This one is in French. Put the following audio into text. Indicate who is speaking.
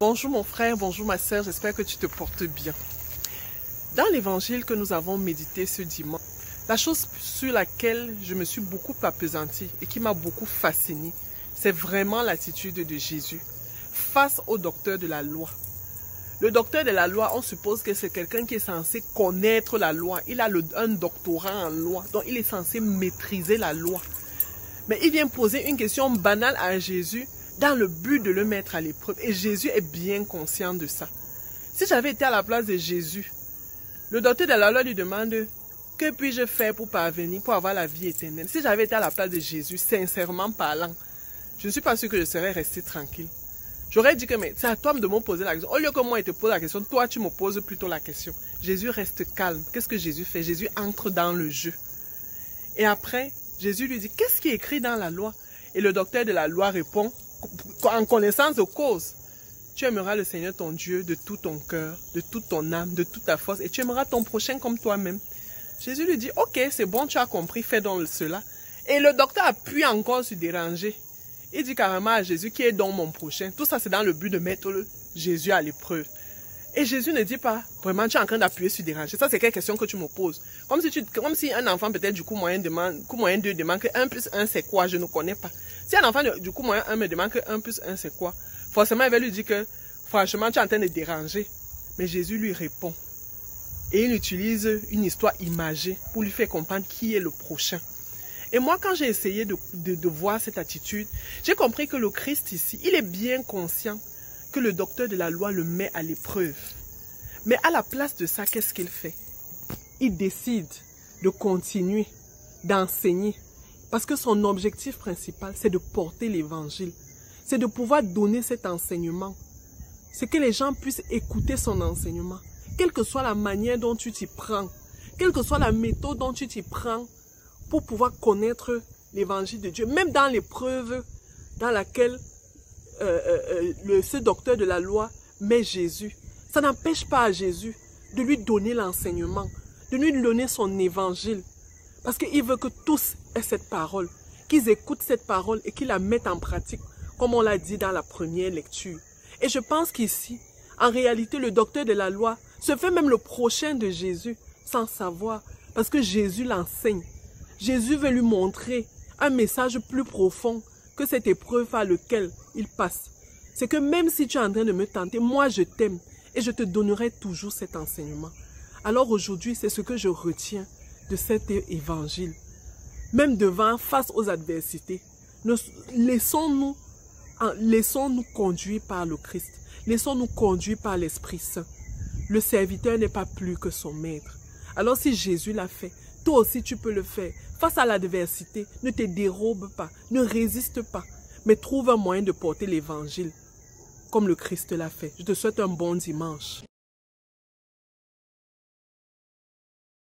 Speaker 1: Bonjour mon frère, bonjour ma sœur, j'espère que tu te portes bien. Dans l'évangile que nous avons médité ce dimanche, la chose sur laquelle je me suis beaucoup appesantie et qui m'a beaucoup fascinée, c'est vraiment l'attitude de Jésus face au docteur de la loi. Le docteur de la loi, on suppose que c'est quelqu'un qui est censé connaître la loi. Il a un doctorat en loi, donc il est censé maîtriser la loi. Mais il vient poser une question banale à Jésus dans le but de le mettre à l'épreuve. Et Jésus est bien conscient de ça. Si j'avais été à la place de Jésus, le docteur de la loi lui demande « Que puis-je faire pour parvenir, pour avoir la vie éternelle ?» Si j'avais été à la place de Jésus, sincèrement parlant, je ne suis pas sûr que je serais resté tranquille. J'aurais dit que c'est à toi de me poser la question. Au lieu que moi, il te pose la question, toi, tu me poses plutôt la question. Jésus reste calme. Qu'est-ce que Jésus fait? Jésus entre dans le jeu. Et après, Jésus lui dit, qu'est-ce qui est écrit dans la loi? Et le docteur de la loi répond, en connaissance de cause, tu aimeras le Seigneur ton Dieu de tout ton cœur, de toute ton âme, de toute ta force, et tu aimeras ton prochain comme toi-même. Jésus lui dit, ok, c'est bon, tu as compris, fais donc cela. Et le docteur appuie encore sur déranger. Il dit carrément à Jésus, qui est donc mon prochain? Tout ça, c'est dans le but de mettre Jésus à l'épreuve. Et Jésus ne dit pas, vraiment, tu es en train d'appuyer sur déranger. Ça, c'est quelle question que tu me poses. Comme si un enfant, peut-être, du coup moyen 2 demande que 1 plus 1, c'est quoi? Je ne connais pas. Si un enfant, du coup moyen 1 me demande que 1 plus 1, c'est quoi? Forcément, il va lui dire que, franchement, tu es en train de déranger. Mais Jésus lui répond. Et il utilise une histoire imagée pour lui faire comprendre qui est le prochain. Et moi, quand j'ai essayé de voir cette attitude, j'ai compris que le Christ ici, il est bien conscient que le docteur de la loi le met à l'épreuve. Mais à la place de ça, qu'est-ce qu'il fait? Il décide de continuer, d'enseigner. Parce que son objectif principal, c'est de porter l'évangile. C'est de pouvoir donner cet enseignement. C'est que les gens puissent écouter son enseignement. Quelle que soit la manière dont tu t'y prends, quelle que soit la méthode dont tu t'y prends, pour pouvoir connaître l'évangile de Dieu, même dans l'épreuve dans laquelle ce docteur de la loi met Jésus. Ça n'empêche pas à Jésus de lui donner l'enseignement, de lui donner son évangile. Parce qu'il veut que tous aient cette parole, qu'ils écoutent cette parole et qu'ils la mettent en pratique, comme on l'a dit dans la première lecture. Et je pense qu'ici, en réalité, le docteur de la loi se fait même le prochain de Jésus sans savoir, parce que Jésus l'enseigne. Jésus veut lui montrer un message plus profond que cette épreuve à laquelle il passe. C'est que même si tu es en train de me tenter, moi je t'aime et je te donnerai toujours cet enseignement. Alors aujourd'hui, c'est ce que je retiens de cet évangile. Même face aux adversités, laissons-nous conduire par le Christ. Laissons-nous conduire par l'Esprit Saint. Le serviteur n'est pas plus que son maître. Alors si Jésus l'a fait, toi aussi tu peux le faire. Face à l'adversité, ne te dérobe pas, ne résiste pas, mais trouve un moyen de porter l'évangile comme le Christ l'a fait. Je te souhaite un bon dimanche.